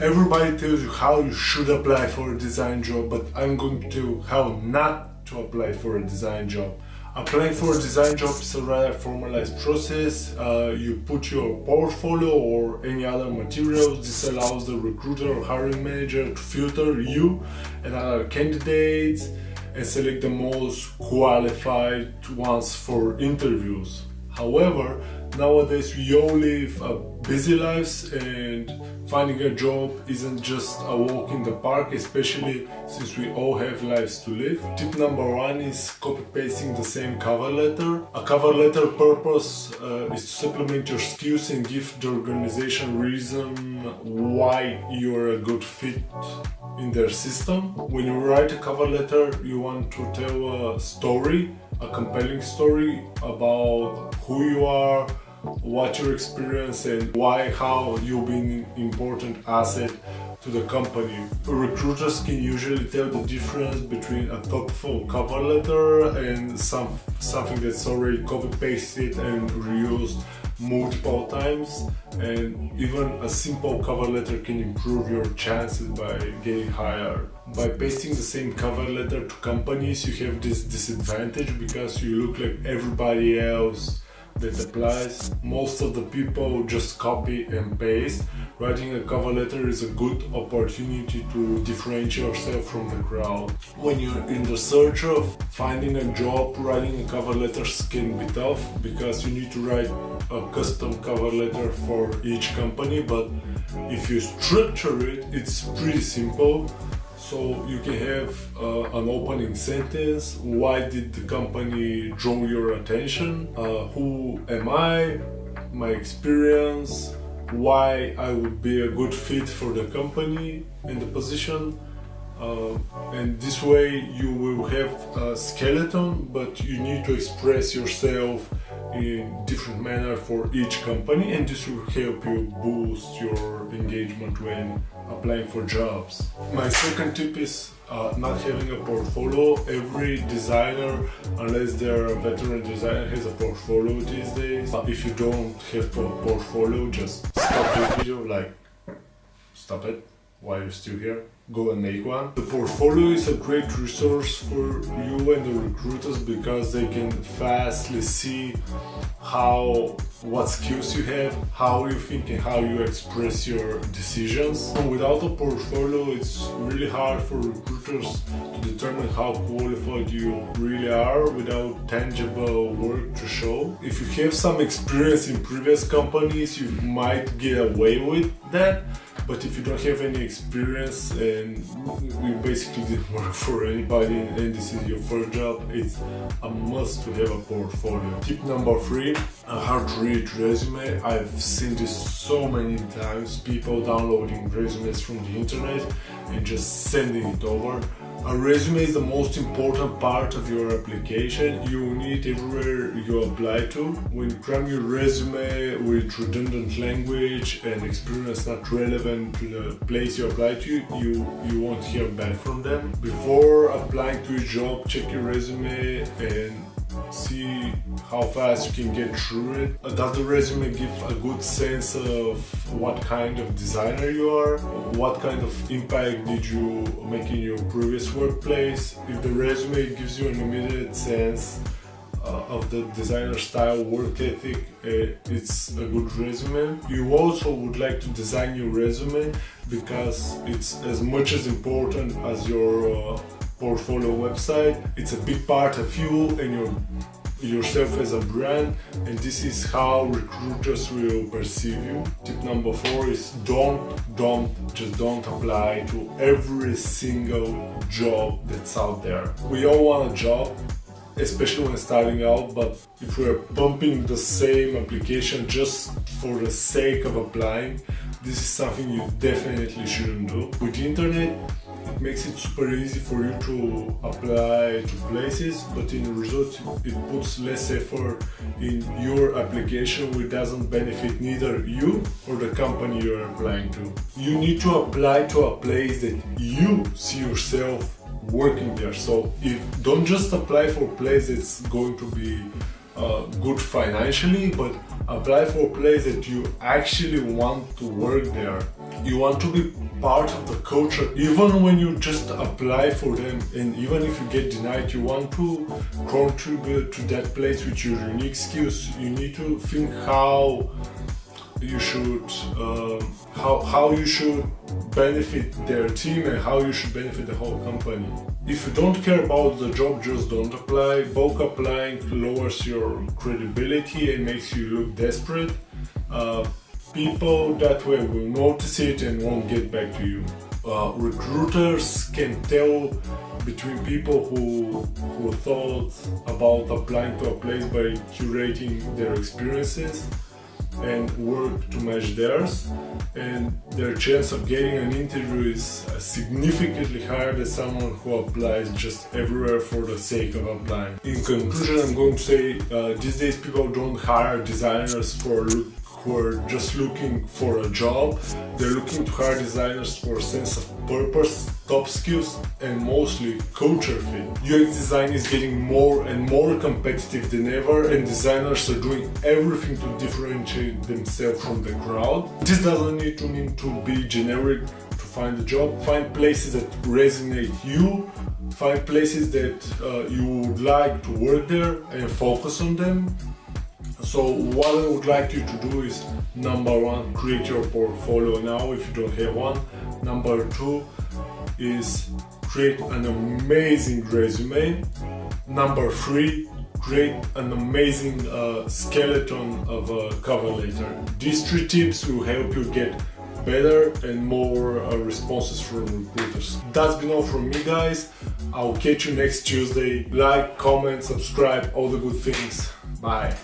Everybody tells you how you should apply for a design job, but I'm going to tell you how not to apply for a design job. Applying for a design job is a rather formalized process. You put your portfolio or any other materials. This allows the recruiter or hiring manager to filter you and other candidates and select the most qualified ones for interviews. However, nowadays we all live busy lives, and finding a job isn't just a walk in the park, especially since we all have lives to live. Tip number one is copy-pasting the same cover letter. A cover letter purpose is to supplement your skills and give the organization reason why you're a good fit in their system. When you write a cover letter, you want to tell a story, a compelling story about who you are, what your experience, and how you've been an important asset to the company. Recruiters can usually tell the difference between a thoughtful cover letter and something that's already copy-pasted and reused multiple times, and even a simple cover letter can improve your chances by getting hired. By pasting the same cover letter to companies, you have this disadvantage because you look like everybody else that applies. Most of the people just copy and paste. Writing a cover letter is a good opportunity to differentiate yourself from the crowd. When you're in the search of finding a job, writing a cover letter can be tough because you need to write a custom cover letter for each company, but if you structure it, it's pretty simple. So you can have an opening sentence. Why did the company draw your attention? Who am I? My experience? Why I would be a good fit for the company and the position. And this way you will have a skeleton, but you need to express yourself in different manner for each company, and this will help you boost your engagement when applying for jobs. My second tip is not having a portfolio. Every designer, unless they're a veteran designer, has a portfolio these days. If you don't have a portfolio, just stop this video, stop it while you're still here. Go and make one. The portfolio is a great resource for you and the recruiters because they can fastly see what skills you have, how you think, and how you express your decisions. Without a portfolio, it's really hard for recruiters to determine how qualified you really are without tangible work to show. If you have some experience in previous companies, you might get away with that. But if you don't have any experience and you basically didn't work for anybody and this is your first job, it's a must to have a portfolio. Tip number 3, a hard to read resume. I've seen this so many times, people downloading resumes from the internet and just sending it over. A resume is the most important part of your application. You need it everywhere you apply to. When you cram your resume with redundant language and experience not relevant to the place you apply to, you won't hear back from them. Before applying to a job, check your resume and see how fast you can get through it. Does the resume give a good sense of what kind of designer you are? What kind of impact did you make in your previous workplace? If the resume gives you an immediate sense of the designer style, work ethic, it's a good resume. You also would like to design your resume because it's as much as important as your portfolio website. It's a big part of you and yourself as a brand, and this is how recruiters will perceive you. Tip number 4 is don't apply to every single job that's out there. We all want a job, especially when starting out, but if we're pumping the same application just for the sake of applying, this is something you definitely shouldn't do. With the internet, it makes it super easy for you to apply to places, but in the result it puts less effort in your application, which doesn't benefit neither you or the company you're applying to. You need to apply to a place that you see yourself working there. So don't just apply for a place that's going to be good financially, but apply for a place that you actually want to work there. You want to be part of the culture. Even when you just apply for them, and even if you get denied, you want to contribute to that place with your unique skills. You need to think how you should how you should benefit their team and how you should benefit the whole company. If you don't care about the job, just don't apply. Bulk applying lowers your credibility and makes you look desperate. People that way will notice it and won't get back to you. Recruiters can tell between people who thought about applying to a place by curating their experiences and work to match theirs, and their chance of getting an interview is significantly higher than someone who applies just everywhere for the sake of applying. In conclusion, I'm going to say these days people don't hire designers who are just looking for a job. They're looking to hire designers for a sense of purpose, top skills, and mostly culture fit. UX design is getting more and more competitive than ever, and designers are doing everything to differentiate themselves from the crowd. This doesn't need to mean to be generic to find a job. Find places that resonate you, find places that you would like to work there and focus on them. So what I would like you to do is, number one, create your portfolio now if you don't have one. Number two is create an amazing resume. Number three, create an amazing skeleton of a cover letter. These 3 tips will help you get better and more responses from recruiters. That's been all from me, guys. I'll catch you next Tuesday. Like, comment, subscribe, all the good things. Bye.